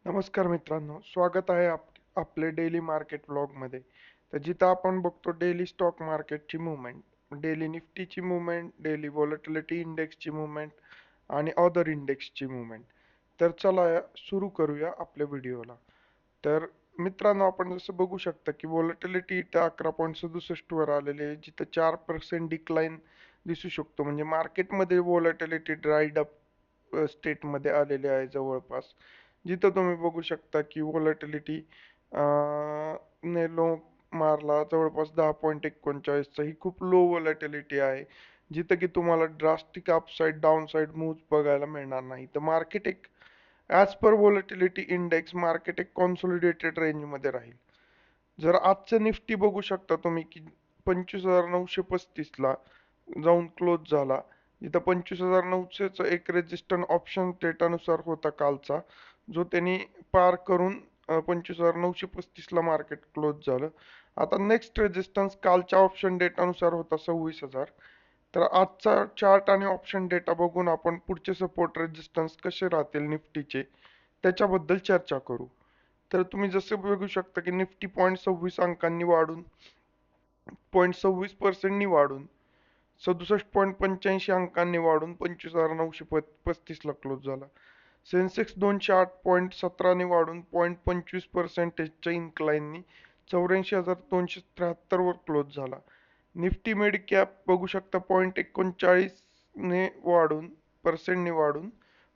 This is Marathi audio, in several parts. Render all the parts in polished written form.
नमस्कार मित्रांनो, स्वागत आहे आपले डेली मार्केट व्लॉगमध्ये. तर जिथं आपण बघतो डेली स्टॉक मार्केटची मुवमेंट, डेली निफ्टीची मुवमेंट, डेली व्हॉलेटिलिटी इंडेक्सची मुवमेंट आणि अदर इंडेक्सची मुवमेंट. तर चला सुरू करूया आपल्या व्हिडिओला. तर मित्रांनो, आपण जसं बघू शकता की व्हॉलेटिलिटी इथं 11.67 वर आलेली आहे, जिथं 4% डिक्लाइन दिसू शकतो. म्हणजे मार्केटमध्ये व्हॉलेटिलिटी ड्राईड अप स्टेटमध्ये आलेली आहे जवळपास. जिथं तुम्ही बघू शकता की व्हॉलेटिलिटी ने लो मारला जवळपास 10.39चा. ही खूप लो व्हॉलेटिलिटी आहे, जिथं की तुम्हाला ड्रास्टिक अपसाईड डाऊनसाईड मूव्ह बघायला मिळणार नाही. तर मार्केट एक as per volatility index market एक कॉन्सोलिडेटेड रेंजमध्ये राहील. जर आजचं निफ्टी बघू शकता तुम्ही की 25,935ला जाऊन क्लोज झाला. इथं 25,900चं एक रेजिस्टन्स ऑप्शन डेटानुसार होता कालचा, जो त्यांनी पार करून 25,935ला मार्केट क्लोज झालं. आता नेक्स्ट रेजिस्टन्स कालच्या ऑप्शन डेटानुसार होता 26,000. तर आजचा चार्ट आणि ऑप्शन डेटा बघून आपण पुढचे सपोर्ट रेजिस्टन्स कसे राहतील निफ्टीचे त्याच्याबद्दल चर्चा करू. तर तुम्ही जसे बघू शकता की निफ्टी 0.26 अंकांनी वाढून 0.26% वाढून 67.85 अंकांनी वाढून 25,935ला क्लोज झाला. सेन्सेक्स 208.17 वाढून 0.25%च्या इन्क्लाइननी 84,273 वर क्लोज झाला. निफ्टी मिड कॅप बघू शकता 0.39 ने वाढून पर्सेंटने वाढून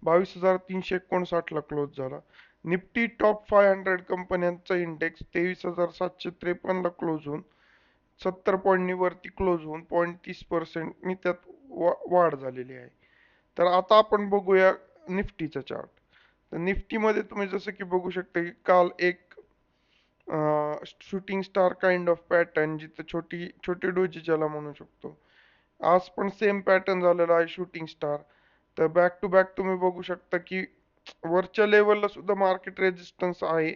22,359ला क्लोज झाला. निफ्टी टॉप 500 कंपन्यांचा इंडेक्स 23,753ला क्लोज होऊन 70 पॉईंटनी वरती क्लोज होऊन 0.30%नी त्यात वाढ झालेली आहे. तर आता आपण बघूया निफ्टीचा चार्ट. तर निफ्टीमध्ये तुम्ही जसं की बघू शकता की काल एक shooting star kind of pattern, जिथं छोटे डोजी ज्याला म्हणू शकतो. आज पण सेम पॅटर्न झालेला आहे शूटिंग स्टार. तर बॅक टू बॅक तुम्ही बघू शकता की वरच्या लेवलला सुद्धा मार्केट रेजिस्टन्स आहे.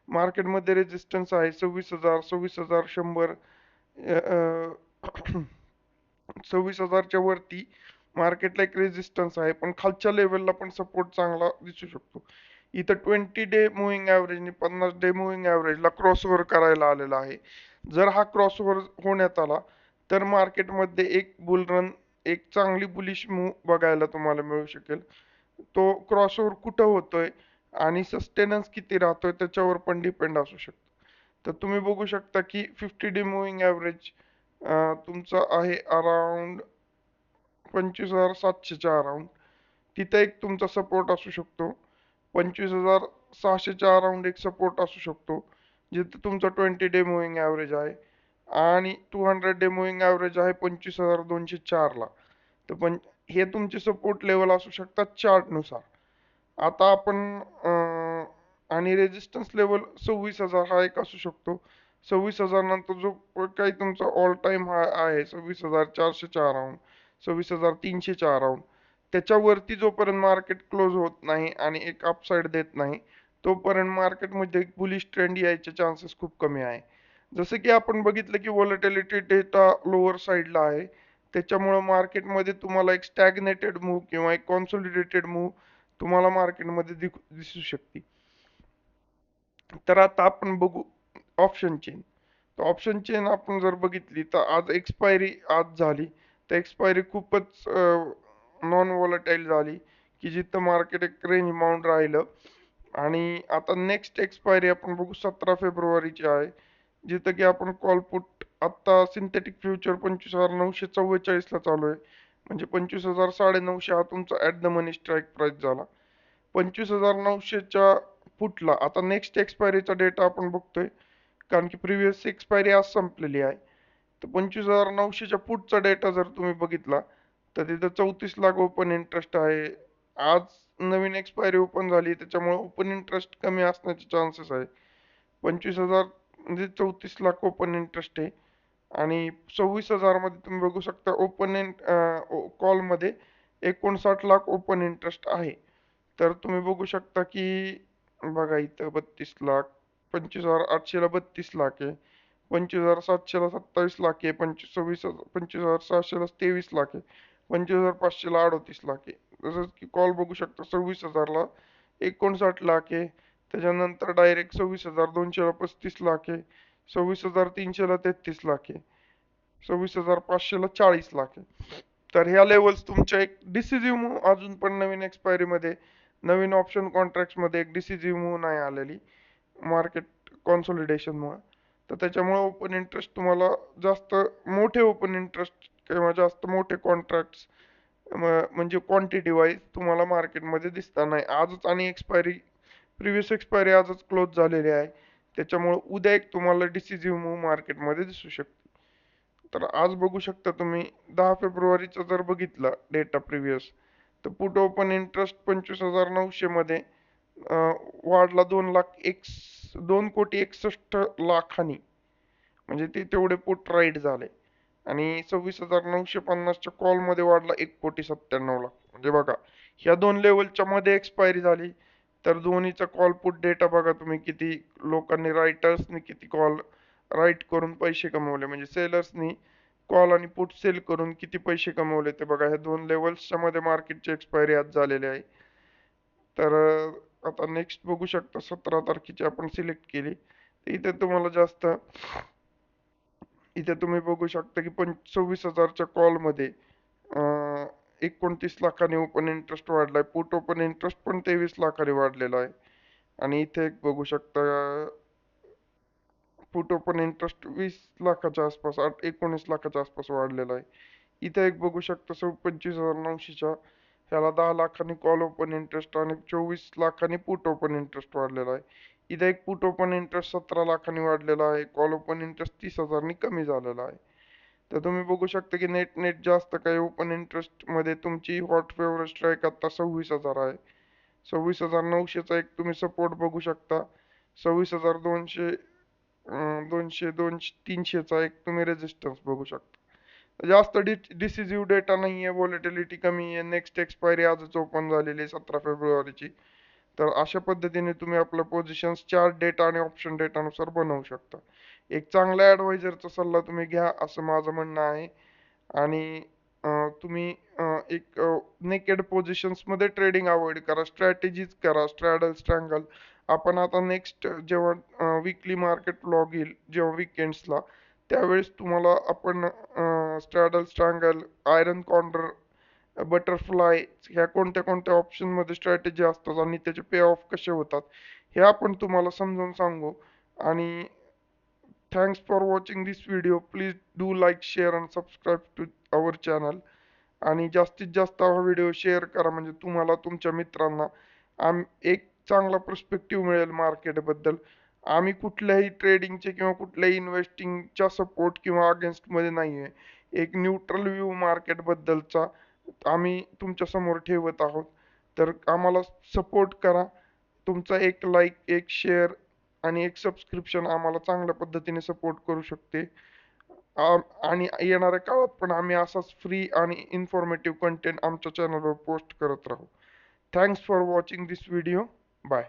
मार्केटमध्ये रेजिस्टन्स आहे 26,000, 26,100, 26,000च्या वरती मार्केटला एक रेजिस्टन्स आहे, पण खालच्या लेवलला पण सपोर्ट चांगला दिसू शकतो. इथं 20 डे मुव्हिंग ॲव्हरेजने 50 डे मुव्हिंग ॲव्हरेजला क्रॉसओव्हर करायला आलेला आहे. जर हा क्रॉसओव्हर होण्यात आला तर मार्केटमध्ये एक बुल रन, एक चांगली बुलिश मूव्ह बघायला तुम्हाला मिळू शकेल. तो क्रॉसओव्हर कुठं होतोय आणि सस्टेनन्स किती राहतोय त्याच्यावर पण डिपेंड असू शकतो. तर तुम्ही बघू शकता की 50 डे मुव्हिंग ॲव्हरेज तुमचा आहे अराउंड 25,700च्या अराउंड. तिथे एक तुमचा सपोर्ट असू शकतो. 25,600च्या अराउंड एक सपोर्ट असू शकतो, जिथे तुमचा 20 डे मुव्हिंग ॲव्हरेज आहे. आणि 200 डे मुव्हिंग ॲव्हरेज आहे 25,204ला. तर पण हे तुमचे सपोर्ट लेवल असू शकतात चार्टनुसार. आता आपण आणि रेजिस्टन्स लेवल 26,000 हा एक असू शकतो. 26,000 नंतर जो काही तुमचा ऑल टाइम हाय आहे 26,400च्या अराउंड, 26,300च्या अराउंड, त्याच्यावरती जोपर्यंत मार्केट क्लोज होत नाही आणि एक अपसाईड देत नाही, तोपर्यंत मार्केटमध्ये एक बुलिश ट्रेंड यायचे चान्सेस खूप कमी आहे. जसं की आपण बघितलं की व्हॉलेटिलिटी डेटा लोअर साईडला आहे. त्याच्यामुळं मार्केटमध्ये तुम्हाला एक स्टॅग्नेटेड मूव्ह किंवा एक कॉन्सोलिडेटेड मूव्ह तुम्हाला मार्केटमध्ये दिसू शकते. तर आता आपण बघू ऑप्शन चेन. तर ऑप्शन चेन आपण जर बघितली तर आज एक्सपायरी आज झाली. तर एक्सपायरी खूपच नॉन व्हॉलेटाईल झाली, की जिथं मार्केट एक रेंज बाउंड राहिलं. आणि आता नेक्स्ट एक्सपायरी आपण बघू 17 फेब्रुवारीची आहे, जिथं की आपण कॉल पुट आत्ता सिंथेटिक फ्युचर 25,944ला चालू आहे. म्हणजे 25,900 हा तुमचा at the money strike price झाला. 25,900च्या पुटला आता नेक्स्ट एक्सपायरीचा डेटा आपण बघतोय, कारण की प्रिव्हियस एक्सपायरी आज संपलेली आहे. तर 25,900च्या पुटचा डेटा जर तुम्ही बघितला तर तिथं 34 लाख ओपन इंटरेस्ट आहे. आज नवीन एक्सपायरी ओपन झाली, त्याच्यामुळे ओपन इंटरेस्ट कमी असण्याचे चान्सेस आहे. 25,000 म्हणजे 34 लाख ओपन इंटरेस्ट आहे. आणि 26,000 मध्ये तुम्ही बघू शकता ओपन कॉलमध्ये 59 लाख ओपन इंटरेस्ट आहे. तर तुम्ही बघू शकता की बघा इथं 32 लाख, 25,800ला 32 लाख आहे, 25,700ला 27 लाख आहे, 25,600ला 23 लाख आहे, 25,500ला 38 लाख आहे. तसंच की कॉल बघू शकता 26,000ला 59 लाख आहे, त्याच्यानंतर डायरेक्ट 26,200 ला 35 लाख आहे, 26,300 ला 33 लाख आहे, 26,500 ला 40 लाख आहे. तर ह्या लेवल्स तुमच्या एक डिसिजिव्ह मूव्ह अजून पण नवीन एक्सपायरी मध्ये, नवीन ऑप्शन कॉन्ट्रॅक्ट मध्ये एक डिसिजिव्ह मूव्ह नाही आलेली मार्केट कॉन्सोलिडेशन मुळे. तर त्याच्यामुळे ओपन इंटरेस्ट तुम्हाला जास्त मोठे ओपन इंटरेस्ट किंवा जास्त मोठे कॉन्ट्रॅक्ट्स म्हणजे क्वांटिटी वाईज तुम्हाला मार्केटमध्ये दिसता नाही. आजच आणि एक्सपायरी, प्रिव्हियस एक्सपायरी आजच क्लोज झालेली आहे. त्याच्यामुळे उद्या एक तुम्हाला डिसिजिव्ह मूव्ह मार्केटमध्ये दिसू शकते. तर आज बघू शकता तुम्ही 10 फेब्रुवारीचा जर बघितला डेटा प्रिव्हियस, तर पुट ओपन इंटरेस्ट 25,900 मध्ये वाढला 2,61,00,000 म्हणजे ते तेवढे पुट राईट झाले. आणि 26,950च्या कॉलमध्ये वाढला 1,97,00,000 म्हणजे बघा, ह्या दोन लेवलच्या मध्ये एक्सपायरी झाली. तर दोन्हीचा कॉल पुट डेटा बघा तुम्ही, किती लोकांनी, रायटर्सनी किती कॉल राईट करून पैसे कमवले, म्हणजे सेलर्सनी कॉल आणि पुट सेल करून किती पैसे कमवले ते बघा. ह्या दोन लेवल्सच्या मध्ये मार्केटची एक्सपायरी आज झालेली आहे. तर आता नेक्स्ट बघू शकता 17 तारखेची आपण सिलेक्ट केली. इथे तुम्हाला जास्त, इथे तुम्ही बघू शकता की 26,000च्या कॉलमध्ये 29 लाखांनी ओपन इंटरेस्ट वाढलाय. पुट ओपन इंटरेस्ट पण 23 लाखांनी वाढलेला आहे. आणि इथे एक बघू शकता पुट ओपन इंटरेस्ट 20 लाखाच्या आसपास, 19 लाखाच्या आसपास वाढलेला आहे. इथे एक बघू शकता 25,900च्या ह्याला 10 लाखांनी कॉल ओपन इंटरेस्ट आणि 24 लाखांनी पुट ओपन इंटरेस्ट वाढलेला आहे. इथे एक पुट ओपन इंटरेस्ट 17 लाखांनी वाढलेला आहे, कॉल ओपन इंटरेस्ट 30,000नी कमी झालेला आहे. तर तुम्ही बघू शकता की नेट नेट जास्त काही ओपन इंटरेस्ट मध्ये तुमची हॉट फेवरेट स्ट्राईक आता 26,000 आहे. 26,900चा एक तुम्ही सपोर्ट बघू शकता. 26,200, 300चा एक तुम्ही रेजिस्टन्स बघू शकता. जास्त डिसिजिव्ह डेटा नाहीये, व्हॉलेटिलिटी कमी आहे, नेक्स्ट एक्सपायरी आजच ओपन झालेली आहे 17 फेब्रुवारीची. तर अशा पद्धतीने तुम्ही आपलं पोझिशन्स चार्ट डेटा आणि ऑप्शन डेटानुसार बनवू शकता. एक चांगल्या ॲडवायझरचा सल्ला तुम्ही घ्या असं माझं म्हणणं आहे. आणि तुम्ही एक नेकेड पोझिशन्समध्ये ट्रेडिंग अवॉइड करा, स्ट्रॅटेजीज करा, स्ट्रॅडल, स्ट्रँगल. आपण आता नेक्स्ट जेव्हा वीकली मार्केट व्लॉग येईल, जेव्हा विकेंड्सला, त्यावेळेस तुम्हाला आपण स्ट्रॅडल, स्ट्रँगल, आयरन कॉर्नर, बटरफ्लाय ह्या कोणत्या कोणत्या ऑप्शनमध्ये स्ट्रॅटेजी असतात आणि त्याचे पे ऑफ कसे होतात हे आपण तुम्हाला समजावून सांगू. आणि thanks for watching this video. Please do like, share and subscribe to our channel. आणि जास्तीत जास्त हा व्हिडिओ शेअर करा, म्हणजे तुम्हाला तुमच्या मित्रांना एक चांगला पर्स्पेक्टिव्ह मिळेल मार्केटबद्दल. आम्ही कुठल्याही ट्रेडिंगचे किंवा कुठल्याही इन्व्हेस्टिंगच्या सपोर्ट किंवा अगेन्स्टमध्ये नाही आहे. एक न्यूट्रल व्ह्यू मार्केटबद्दलचा आम्ही तुमच्या समोर ठेवत आहोत. तर आम्हाला सपोर्ट करा. तुमचा एक लाईक, एक शेअर आणि एक सबस्क्रिप्शन आम्हाला चांगल्या पद्धतीने सपोर्ट करू शकते. आणि येणाऱ्या काळात पण आम्ही असाच फ्री आणि इन्फॉर्मेटिव्ह कंटेंट आमच्या चॅनलवर पोस्ट करत राहू. Thanks for watching this video. Bye.